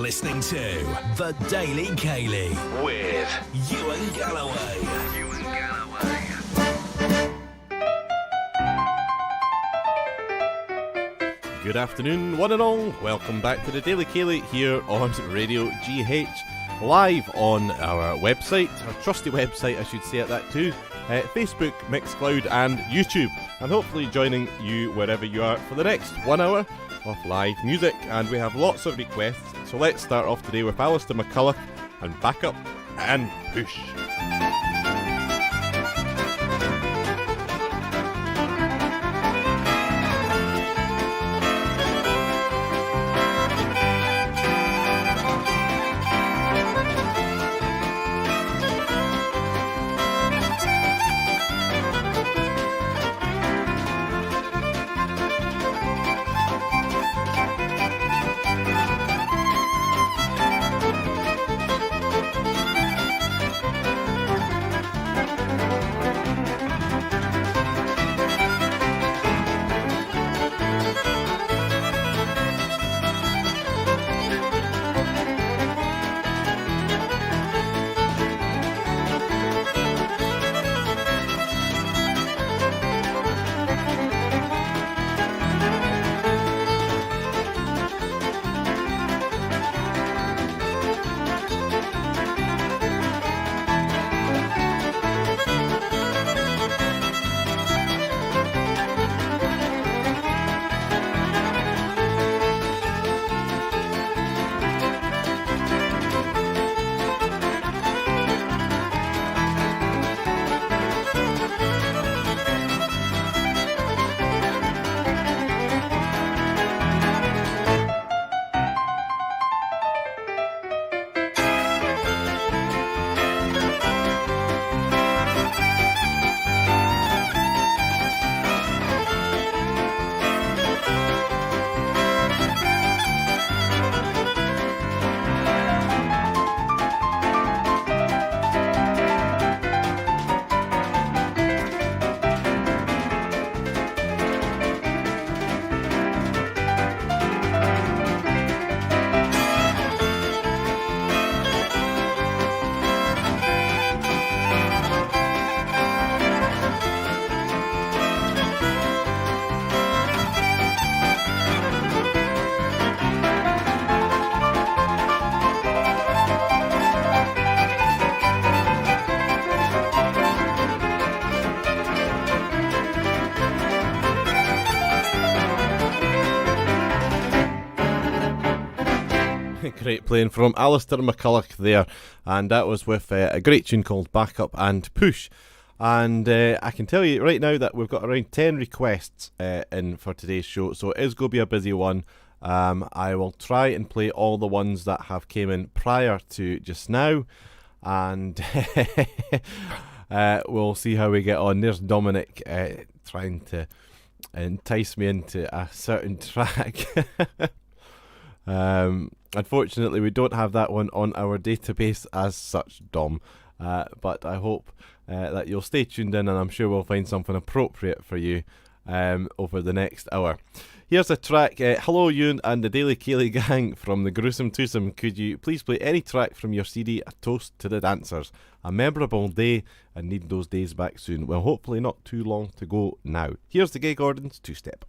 listening to The Daily Ceilidh with Ewan Galloway. Good afternoon, one and all. Welcome back to the Daily Ceilidh here on Radio GH, live on our website, our trusty website, I should say at that too, Facebook, Mixcloud and YouTube, and hopefully joining you wherever you are for the next 1 hour of live music. And we have lots of requests, so let's start off today with Alistair McCulloch and Back Up and Push. Great playing from Alistair McCulloch there, and that was with a great tune called Back Up and Push. And I can tell you right now that we've got around 10 requests in for today's show, so it is going to be a busy one. I will try and play all the ones that have came in prior to just now, and we'll see how we get on. There's Dominic trying to entice me into a certain track. Unfortunately, we don't have that one on our database as such, Dom, but I hope that you'll stay tuned in, and I'm sure we'll find something appropriate for you over the next hour. Here's a track. Hello, Ewan and the Daily Ceilidh gang from the Gruesome Twosome. Could you please play any track from your CD, A Toast to the Dancers? A memorable day, and need those days back soon. Well, hopefully not too long to go now. Here's the Gay Gordons two-step.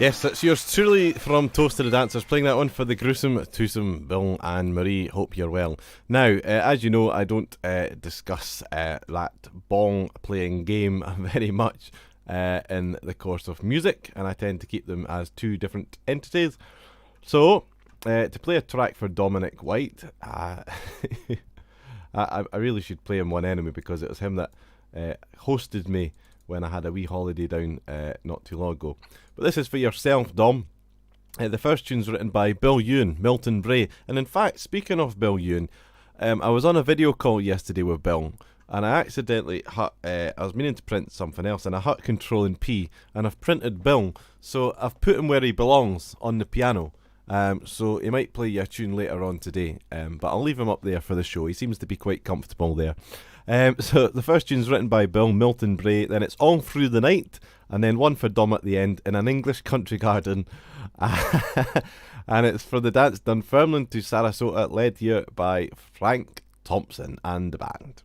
Yes, that's yours truly from Toast to the Dancers, playing that one for the gruesome, twosome Bill and Marie. Hope you're well. Now, as you know, I don't discuss that bong playing game very much in the course of music, and I tend to keep them as two different entities. So, to play a track for Dominic White, I really should play him One Enemy, because it was him that hosted me when I had a wee holiday down not too long ago. But this is for yourself, Dom. The first tune's written by Bill Ewan, Milton Bray. And in fact, speaking of Bill Ewan, I was on a video call yesterday with Bill, and I accidentally I was meaning to print something else, and I hit Control and P, and I've printed Bill. So I've put him where he belongs, on the piano. So he might play you a tune later on today, but I'll leave him up there for the show. He seems to be quite comfortable there. So the first tune's written by Bill, Milton Bray, then it's All Through the Night, and then one for Dom at the end, in an English country garden. And it's for the dance Dunfermline to Sarasota, led here by Frank Thompson and the band.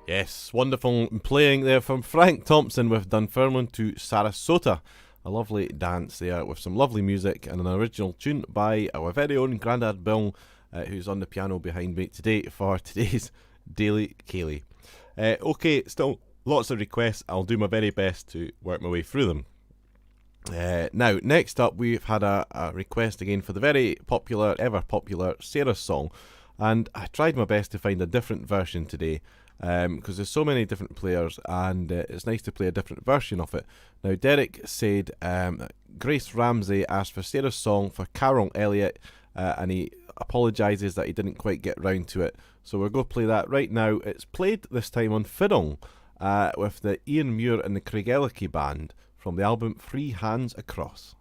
Yes, wonderful playing there from Frank Thompson with Dunfermline to Sarasota. A lovely dance there with some lovely music and an original tune by our very own Grandad Bill, who's on the piano behind me today for today's Daily Ceilidh. Okay, still lots of requests. I'll do my very best to work my way through them. Now, next up, we've had a request again for the very popular, ever popular Sarah's song, and I tried my best to find a different version today. because there's so many different players, and it's nice to play a different version of it. Now, Derek said Grace Ramsey asked for Sarah's song for Carol Elliott, and he apologises that he didn't quite get round to it. So we're going to play that right now. It's played this time on fiddle with the Ian Muir and the Craigellachie Band from the album Three Hands Across.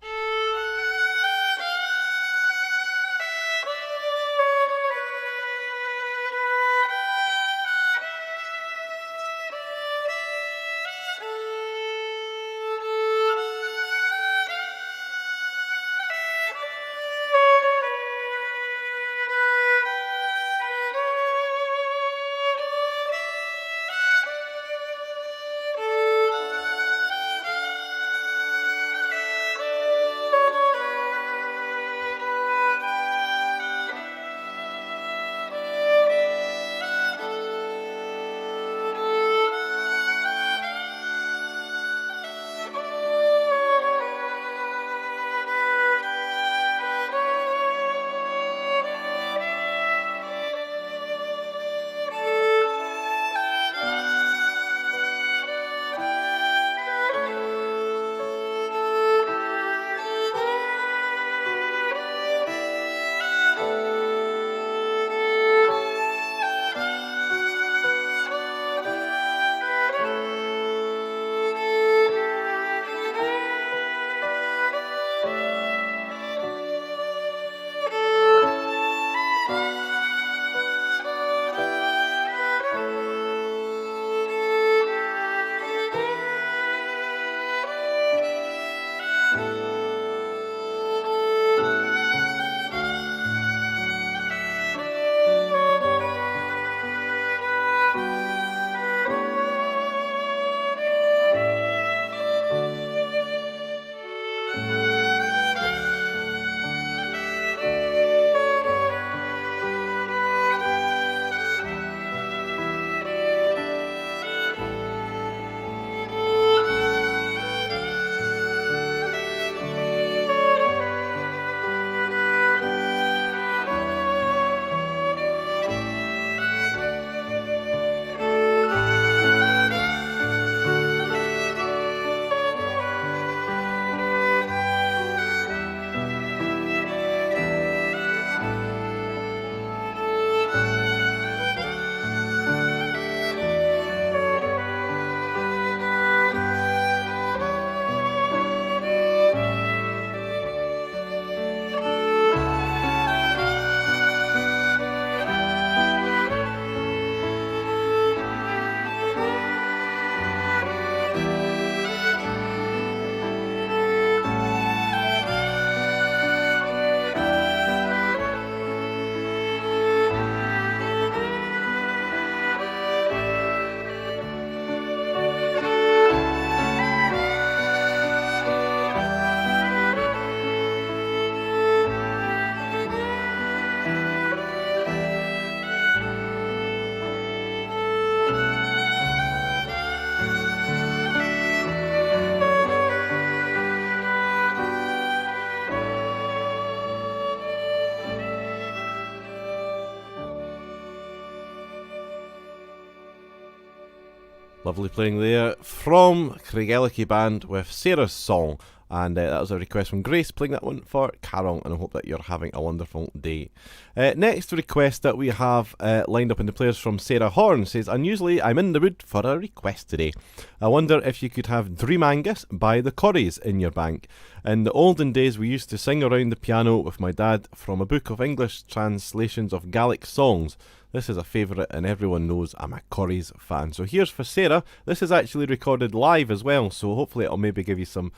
Lovely playing there from Craigellachie Band with Sarah's Song. And that was a request from Grace, playing that one for Carol, and I hope that you're having a wonderful day. Next request that we have lined up in the players from Sarah Horn says, unusually, I'm in the mood for a request today. I wonder if you could have Dream Angus by the Corries in your bank. In the olden days, we used to sing around the piano with my dad from a book of English translations of Gaelic songs. This is a favourite, and everyone knows I'm a Corries fan. So here's for Sarah. This is actually recorded live as well, so hopefully it'll maybe give you some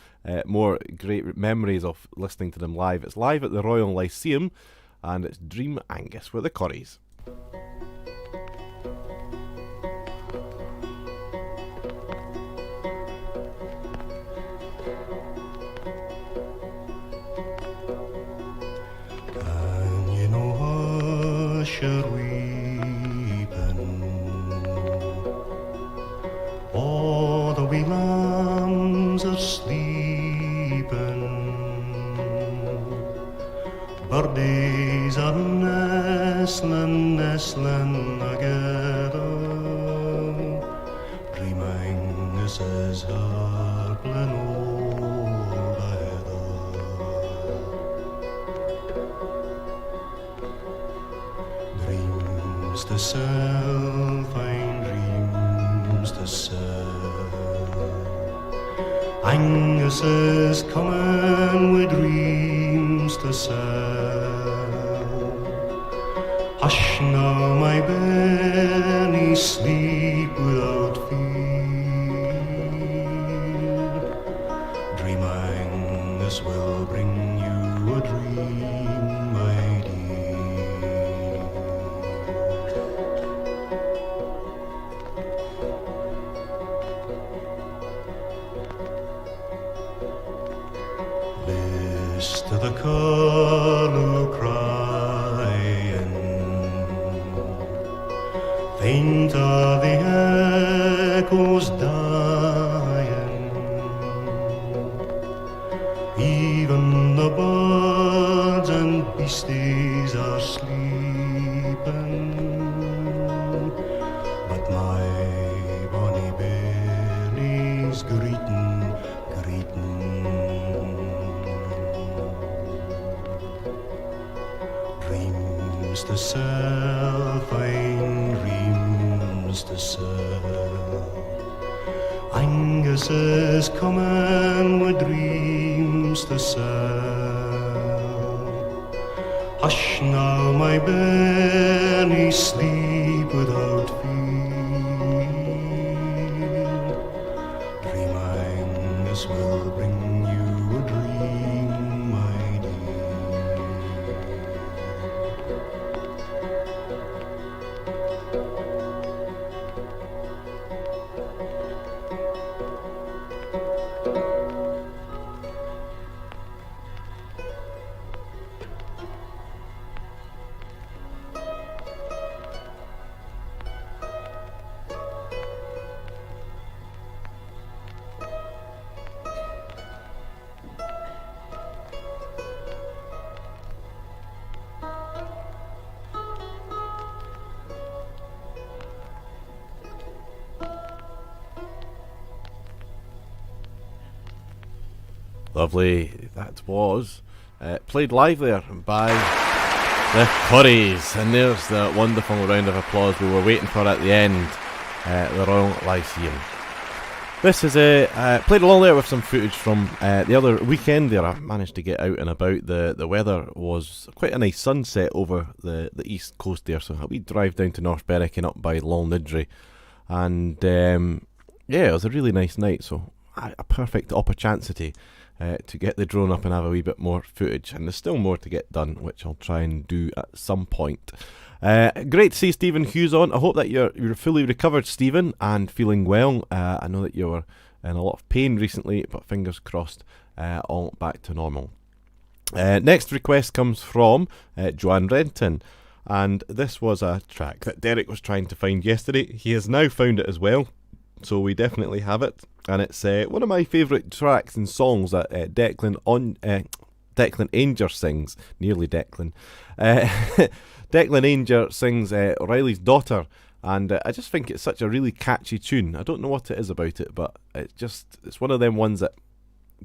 more great memories of listening to them live. It's live at the Royal Lyceum, and it's Dream Angus with the Corries. Can you know hush your all the wee lambs are sleeping, birdies are nestling together, Angus's harpling o'er the heather. Dreams to sell, fine dreams to sell. Angus is coming with dreams to sell. Hush now, my Benny, sleep without fear. Dream Angus will bring you a dream, my dear. List to the curlew crying, faint are the echoes dying, even the birds and beasties are sleeping, but my bonny Benny's greeting, greeting. Dreams to sell, fine dreams to sell. Angus is coming with dreams to sell. Hush now, my Benny, sleep without fear. Dream Angus will bring you a dream, my dear. Lovely, that was played live there by the Curries, and there's the wonderful round of applause we were waiting for at the end, the Royal Lyceum. This is played along there with some footage from the other weekend there. I managed to get out and about. The weather was quite a nice sunset over the east coast there, so we drive down to North Berwick and up by Longniddry, and yeah, it was a really nice night, so a perfect opportunity to get the drone up and have a wee bit more footage, and there's still more to get done, which I'll try and do at some point. Great to see Stephen Hughes on. I hope that you're fully recovered, Stephen, and feeling well. I know that you were in a lot of pain recently, but fingers crossed, all back to normal. Next request comes from Joanne Renton, and this was a track that Derek was trying to find yesterday. He has now found it as well, so we definitely have it, and it's one of my favourite tracks and songs that Declan Ainger sings. Nearly Declan. Declan Ainger sings Riley's Daughter, and I just think it's such a really catchy tune. I don't know what it is about it, but it's one of them ones that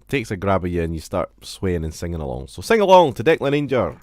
takes a grab of you and you start swaying and singing along. So sing along to Declan Ainger.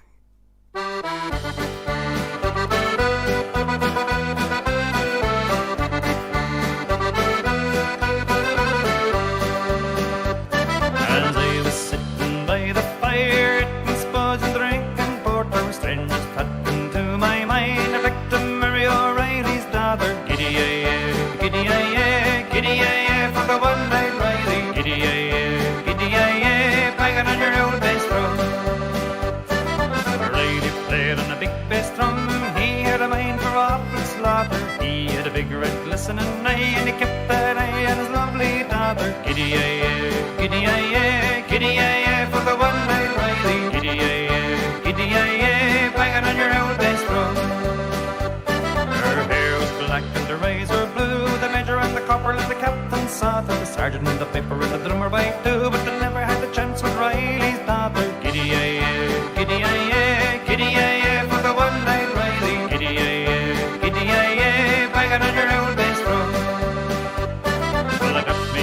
Glistening eye, and he kept that eye on his lovely daughter. Giddy-ay-ay, giddy-ay-ay, giddy-ay-ay, for the one-eyed Riley. Giddy-ay-ay, giddy-ay-ay, banging on your old bass drum. Her hair was black and her eyes were blue. The major and the corporal and the captain saw her. The sergeant and the piper and the drummer by two, but they never had the chance with Riley's daughter. Giddy-ay-ay, giddy-ay-ay, giddy-ay-ay, for the one-eyed Riley. Giddy-ay-ay, giddy-ay-ay, banging on your old bass drum. Well, I got me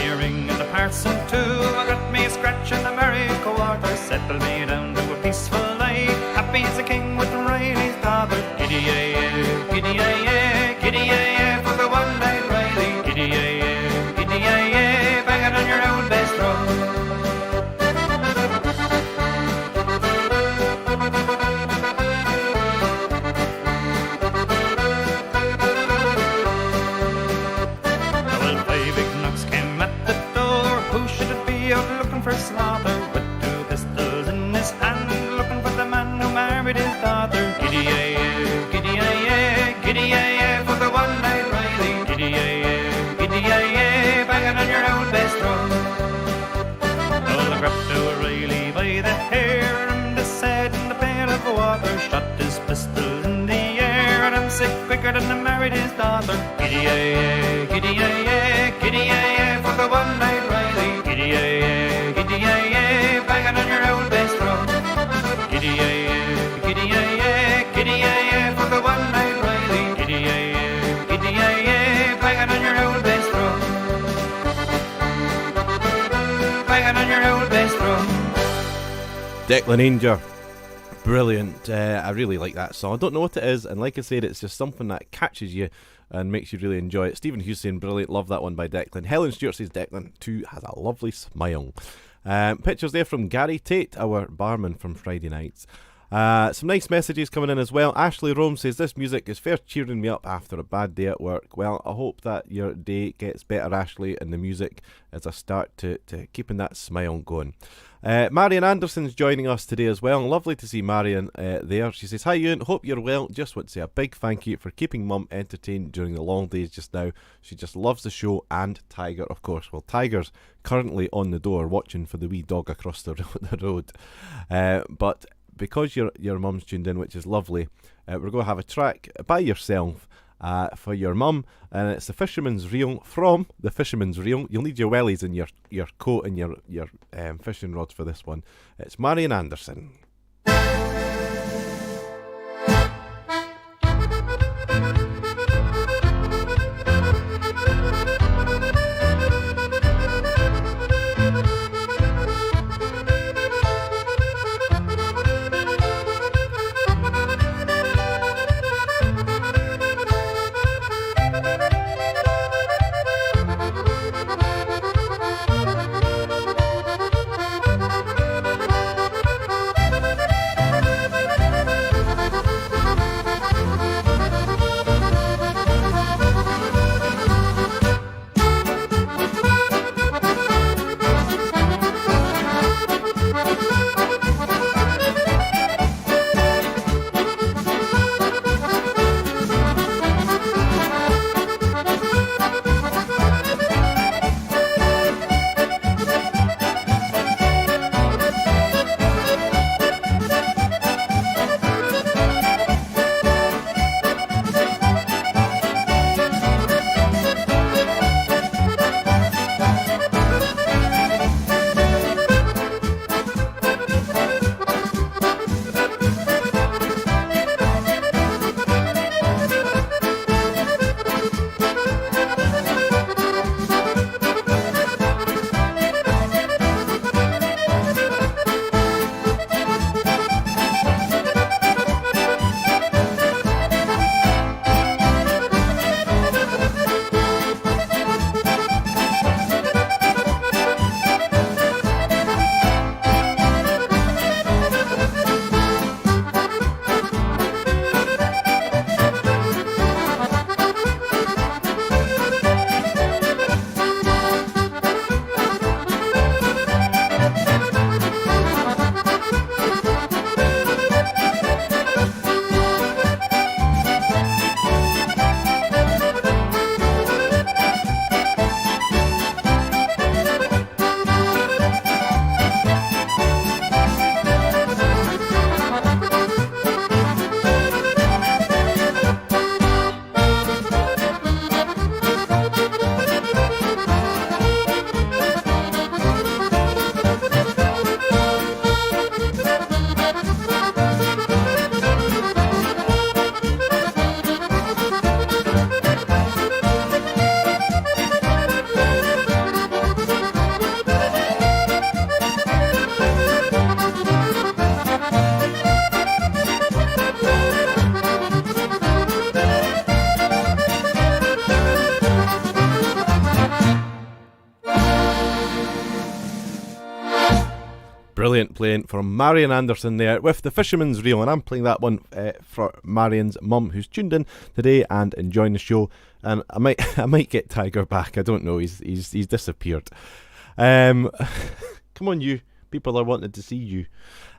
by the hair, and said in the pail of water, shot his pistol in the air, and I'm sick quicker than I married his daughter. Giddy-yay, giddy-yay, giddy-yay, for the one-night Riley. Giddy-yay, giddy-yay, banging on your old bass drum. Giddy-yay, giddy-yay, giddy-yay, for the one-night Riley. Giddy-yay, giddy-yay, banging on your old bass drum. Banging on your old bass drum. Declan Ainger. Brilliant. I really like that song. I don't know what it is, and like I said, it's just something that catches you and makes you really enjoy it. Stephen Hughes saying brilliant, love that one by Declan. Helen Stewart says Declan too has a lovely smile. Pictures there from Gary Tate, our barman from Friday nights. Some nice messages coming in as well. Ashley Rome says this music is fair cheering me up after a bad day at work. Well, I hope that your day gets better, Ashley, and the music is a start to keeping that smile going. Marion Anderson's joining us today as well. Lovely to see Marion there. She says, hi Ewan, hope you're well. Just want to say a big thank you for keeping Mum entertained during the long days just now. She just loves the show, and Tiger, of course. Well, Tiger's currently on the door watching for the wee dog across the road. But because your mum's tuned in, which is lovely, we're going to have a track by yourself for your mum, and it's the Fisherman's Reel from the Fisherman's Reel. You'll need your wellies and your coat and your fishing rods for this one. It's Marion Anderson. Brilliant playing from Marion Anderson there with the Fisherman's Reel, and I'm playing that one for Marion's mum, who's tuned in today and enjoying the show. And I might get Tiger back. I don't know. He's disappeared. Come on, you People are wanting to see you.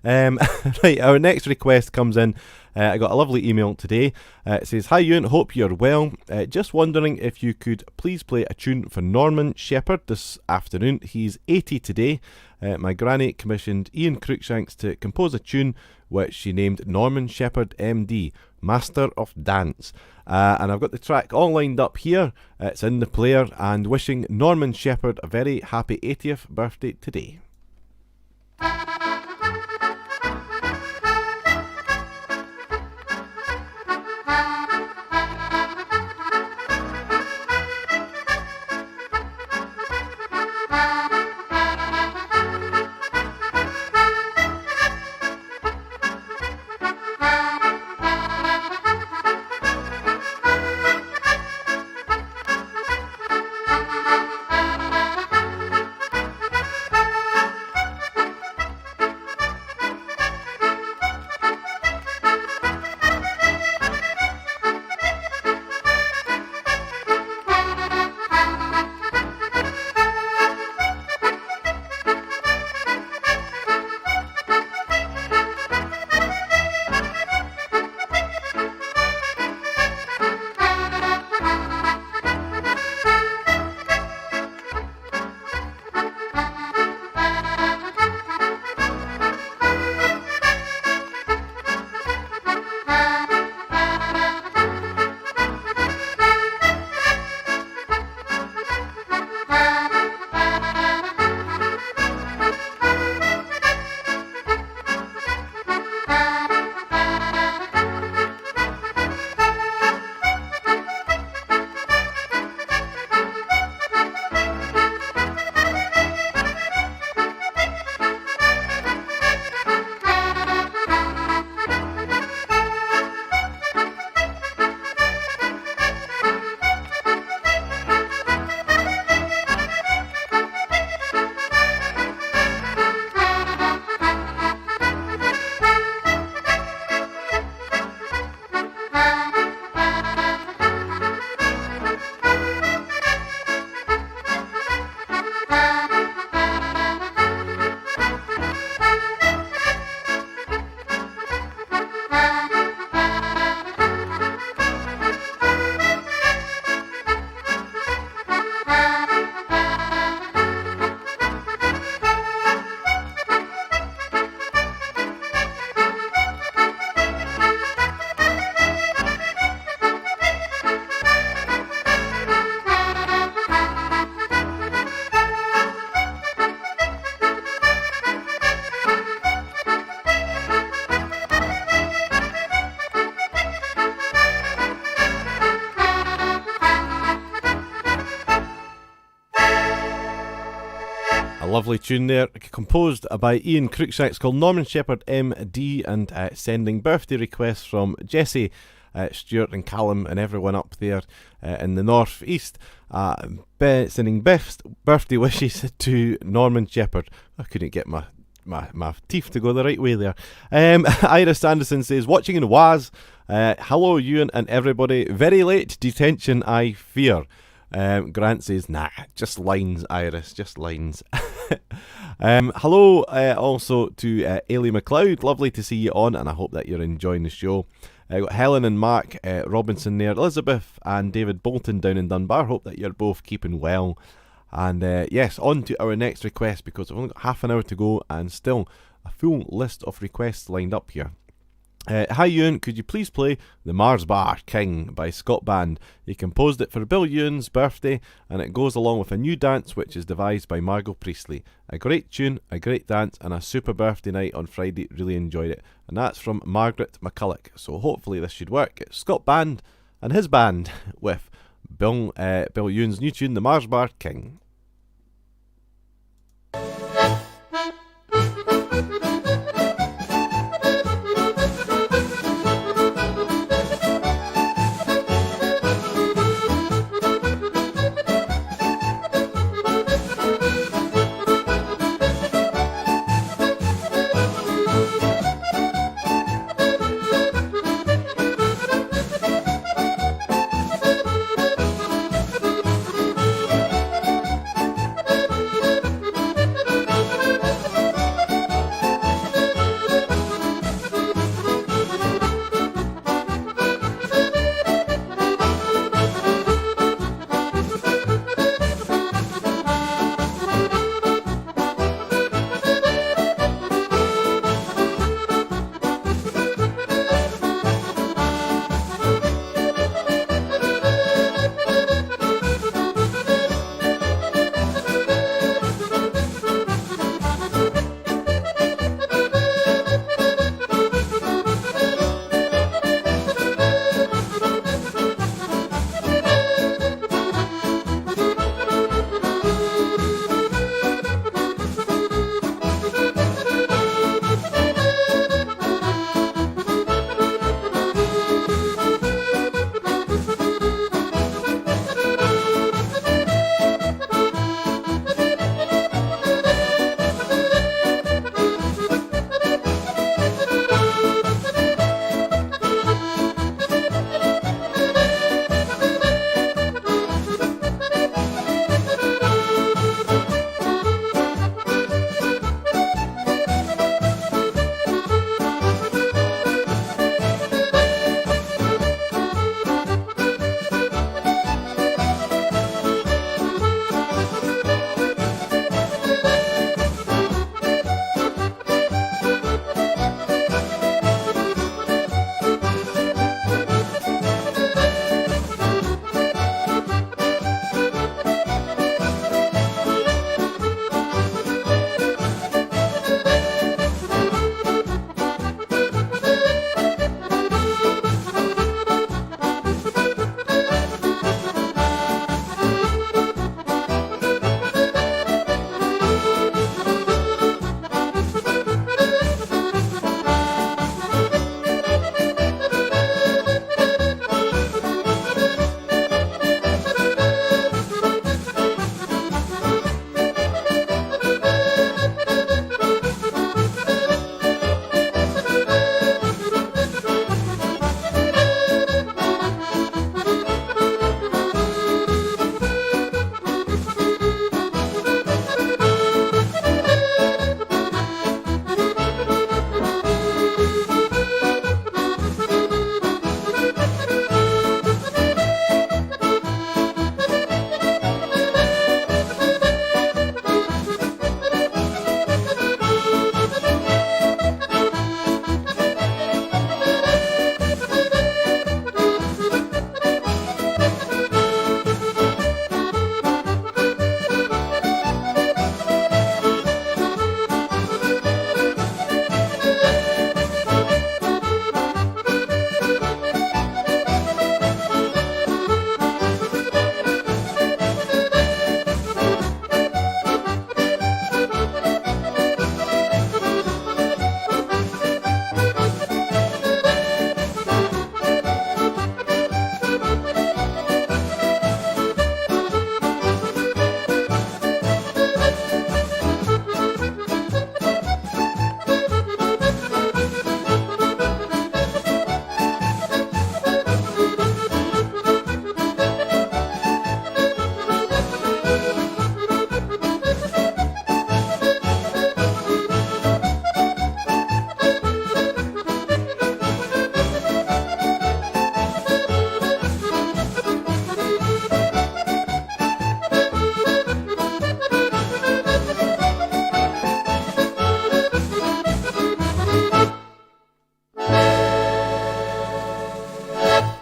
Right, our next request comes in. I got a lovely email today. It says, "Hi Ewan, hope you're well. Just wondering if you could please play a tune for Norman Shepherd this afternoon. He's 80 today. My granny commissioned Ian Cruikshanks to compose a tune which she named Norman Shepherd MD, Master of Dance. And I've got the track all lined up here. It's in the player, and wishing Norman Shepherd a very happy 80th birthday today." Lovely tune there, composed by Ian Cruikshanks, called Norman Shepherd MD, and sending birthday requests from Jesse, Stuart and Callum and everyone up there in the north east, sending best birthday wishes to Norman Shepherd. I couldn't get my teeth to go the right way there. Iris Anderson says, "Watching in Waz, hello Ewan and everybody, very late detention I fear." Grant says, "Nah, just lines, Iris, just lines." Hello also to Ailey McLeod, lovely to see you on, and I hope that you're enjoying the show. Got Helen and Mark Robinson there, Elizabeth and David Bolton down in Dunbar, hope that you're both keeping well. And yes, on to our next request, because we've only got half an hour to go and still a full list of requests lined up here. Hi Ewan, could you please play The Mars Bar King by Scott Band? He composed it for Bill Ewan's birthday, and it goes along with a new dance which is devised by Margot Priestley. A great tune, a great dance, and a super birthday night on Friday. Really enjoyed it. And that's from Margaret McCulloch. So hopefully this should work. It's Scott Band and his band with Bill Ewan's new tune, The Mars Bar King.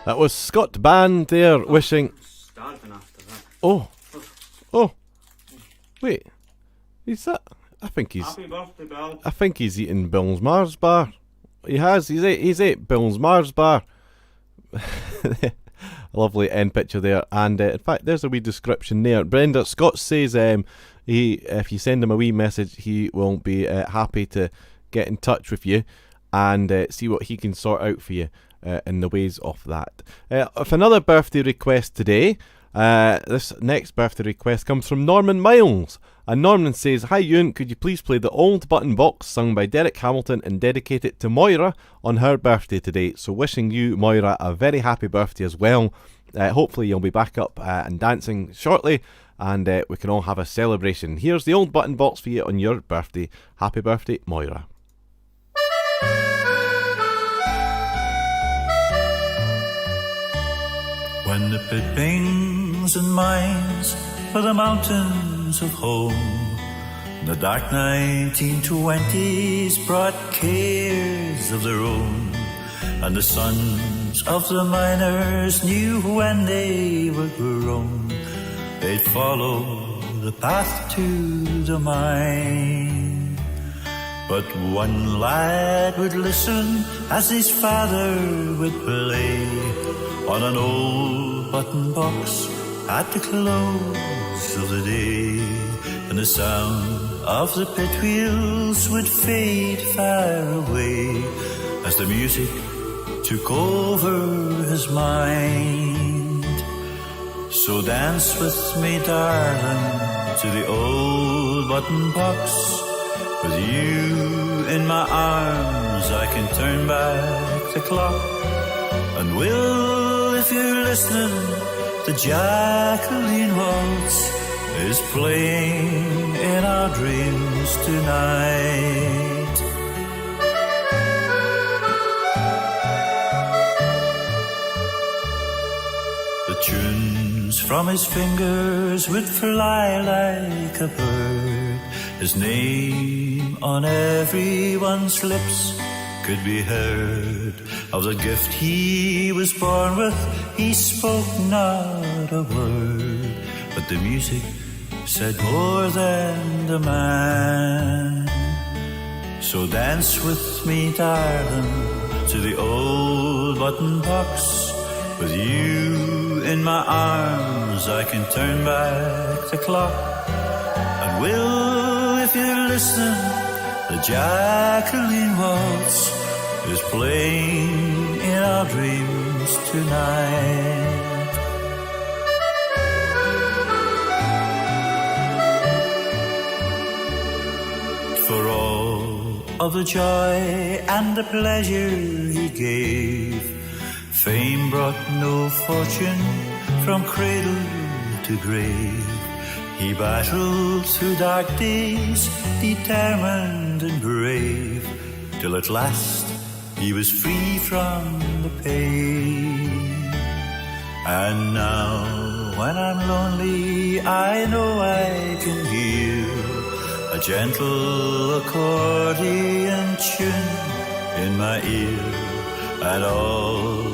That was Scott Band there wishing. Starving after that. Oh. Wait. Is that? I think he's. Happy birthday, Bill. I think he's eaten Bill's Mars bar. He has. He's ate Bill's Mars bar. Lovely end picture there, and in fact, there's a wee description there. Brenda Scott says, if you send him a wee message, he will be happy to get in touch with you and see what he can sort out for you in the ways of that. If another birthday request today, this next birthday request comes from Norman Miles. And Norman says, "Hi Ewan, could you please play the Old Button Box sung by Derek Hamilton and dedicate it to Moira on her birthday today? So wishing you, Moira, a very happy birthday as well. Hopefully you'll be back up and dancing shortly, and we can all have a celebration. Here's the Old Button Box for you on your birthday. Happy birthday, Moira." When the pit bangs and mines for the mountains of home, the dark 1920s brought cares of their own, and the sons of the miners knew when they were grown, they'd follow the path to the mine. But one lad would listen as his father would play on an old button box at the close of the day, and the sound of the pit wheels would fade far away as the music took over his mind. So dance with me, darling, to the old button box. With you in my arms, I can turn back the clock. And will, if you're listening, the Jacqueline Waltz is playing in our dreams tonight. The tunes from his fingers would fly like a bird. His name on everyone's lips could be heard. Of the gift he was born with, he spoke not a word, but the music said more than the man. So dance with me, darling, to the old button box. With you in my arms, I can turn back the clock. And will, if you're listening, the Jacqueline Waltz is playing in our dreams tonight. For all of the joy and the pleasure he gave, fame brought no fortune from cradle to grave. He battled through dark days, determined and brave, till at last he was free from the pain. And now when I'm lonely, I know I can hear a gentle accordion tune in my ear, and all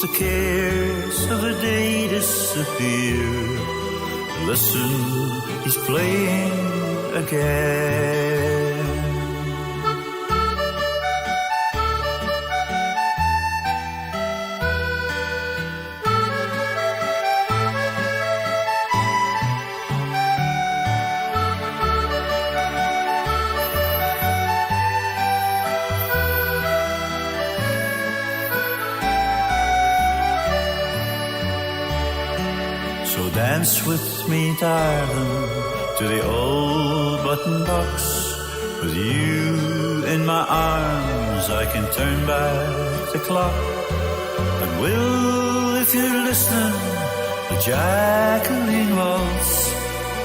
the cares of the day disappear. Listen, he's playing again. Dance with me, darling, to the old button box. With you in my arms, I can turn back the clock. And will, if you're listening, the Jacqueline Waltz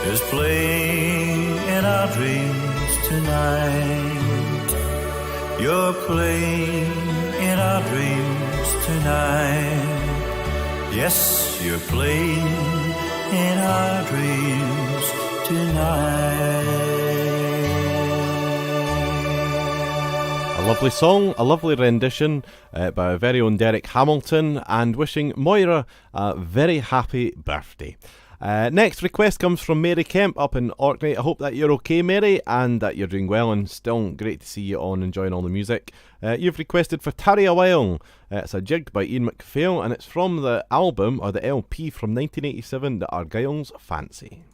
is playing in our dreams tonight. You're playing in our dreams tonight. Yes, you're playing in our dreams tonight. A A lovely song, a lovely rendition by our very own Derek Hamilton, and wishing Moira a very happy birthday. Next request comes from Mary Kemp up in Orkney. I hope that you're okay, Mary, and that you're doing well, and still great to see you on enjoying all the music. You've requested for Tarry a While. It's a jig by Ian McPhail, and it's from the album, or the LP from 1987, The Argyle's Fancy.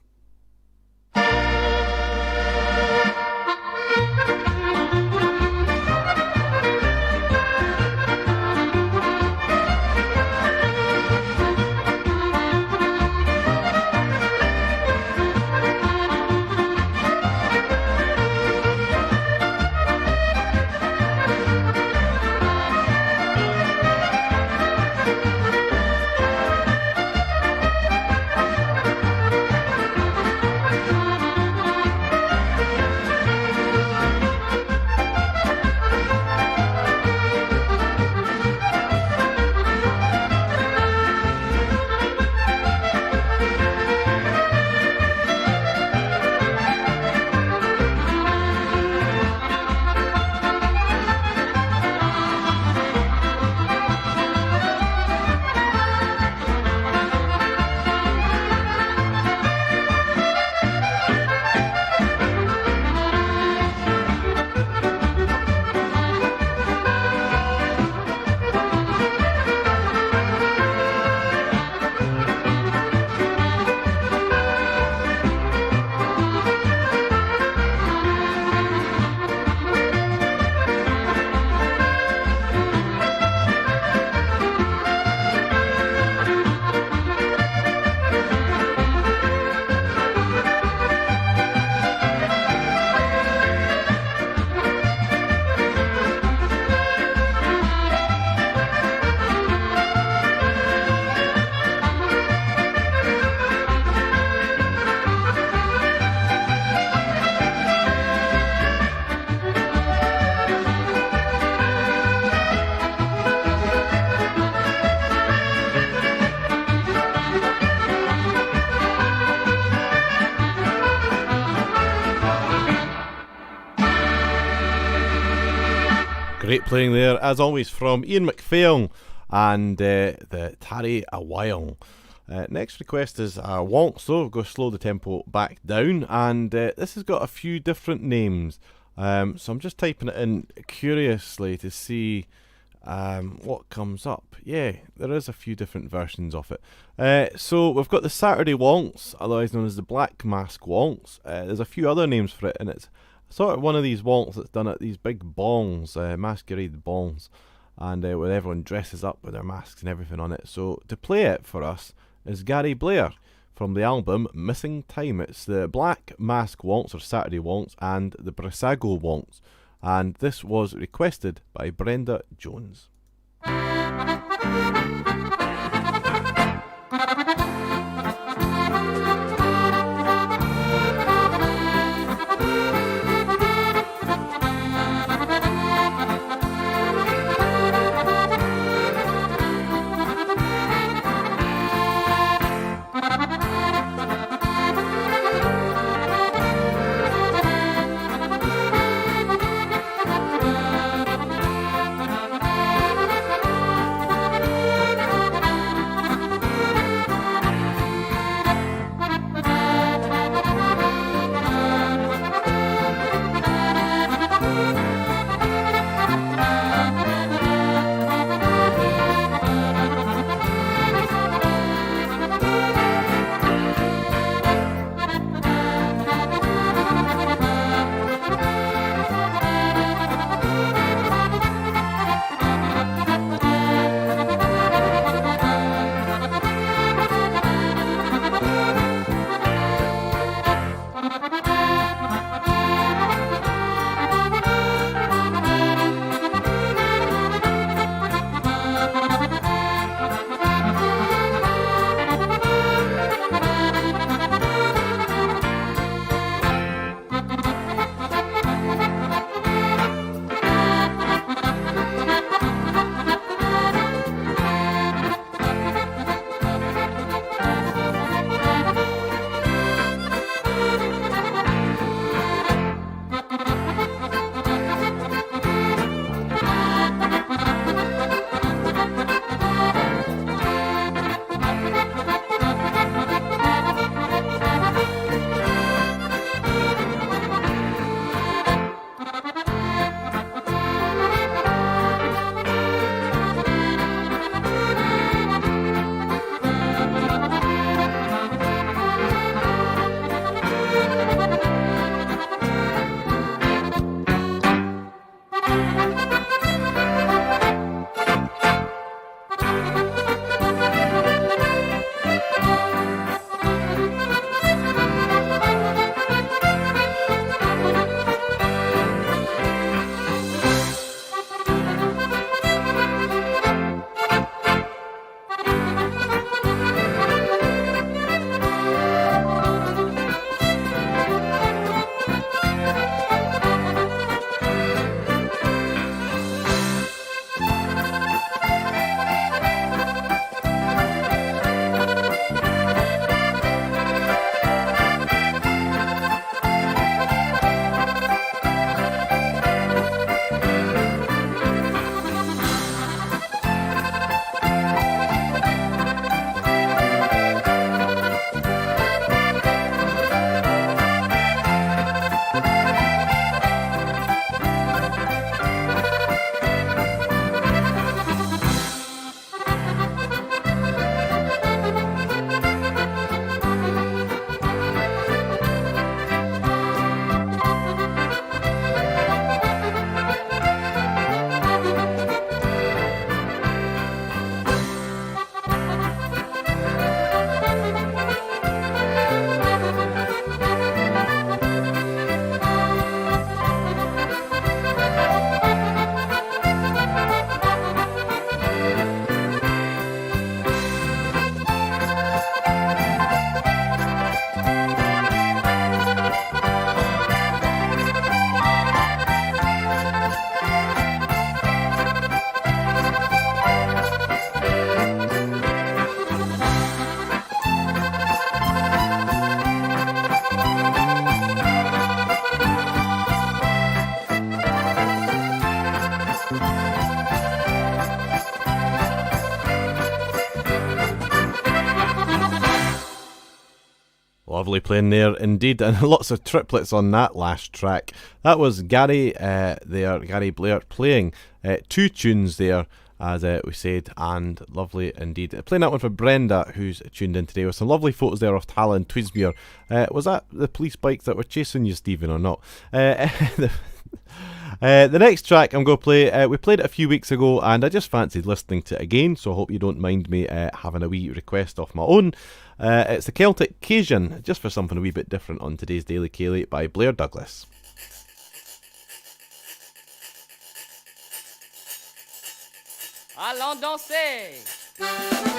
Great playing there, as always, from Ian McPhail and the Tarry a While. Next request is a waltz, though. We'll go slow the tempo back down, and this has got a few different names. So I'm just typing it in curiously to see what comes up. Yeah, there is a few different versions of it. So we've got the Saturday Waltz, otherwise known as the Black Mask Waltz. There's a few other names for it, and it's sort of one of these waltz that's done at these big balls, masquerade balls, and where everyone dresses up with their masks and everything on it. So to play it for us is Gary Blair from the album Missing Time. It's the Black Mask Waltz, or Saturday Waltz, and the Brissago Waltz, and this was requested by Brenda Jones. Lovely playing there indeed, and lots of triplets on that last track. That was Gary Gary Blair playing 2 tunes there, as we said, and lovely indeed. Playing that one for Brenda, who's tuned in today, with some lovely photos there of Tala and Twismuir. Was that the police bikes that were chasing you, Stephen, or not? The next track I'm going to play, we played it a few weeks ago, and I just fancied listening to it again, so I hope you don't mind me having a wee request off my own. It's the Celtic Cajun, just for something a wee bit different on today's Daily Ceilidh by Blair Douglas. Allons danser!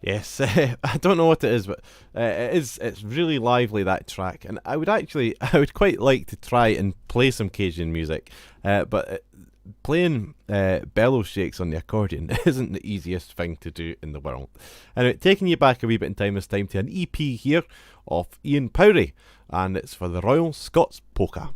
Yes, I don't know what it is, but it's really lively, that track, and I would quite like to try and play some Cajun music, but playing bellow shakes on the accordion isn't the easiest thing to do in the world. Anyway, taking you back a wee bit in time, this time to an EP here of Ian Powrie, and it's for the Royal Scots Polka.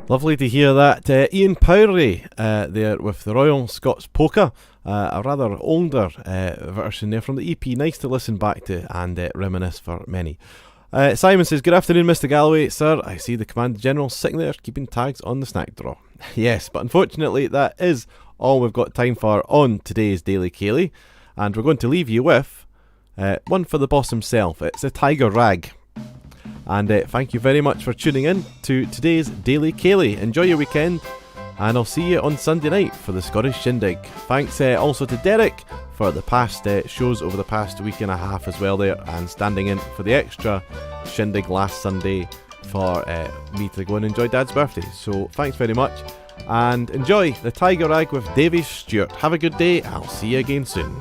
Lovely to hear that. Ian Powrie there with the Royal Scots Polka, a rather older version there from the EP. Nice to listen back to and reminisce for many. Simon says, good afternoon, Mr. Galloway. Sir, I see the Commander General sitting there keeping tags on the snack drawer. Yes, but unfortunately that is all we've got time for on today's Daily Ceilidh, and we're going to leave you with one for the boss himself. It's a Tiger Rag. And thank you very much for tuning in to today's Daily Ceilidh. Enjoy your weekend, and I'll see you on Sunday night for the Scottish Shindig. Thanks also to Derek for the past shows over the past week and a half as well there, and standing in for the extra Shindig last Sunday for me to go and enjoy Dad's birthday. So thanks very much, and enjoy the Tiger Rag with Davy Stewart. Have a good day. I'll see you again soon.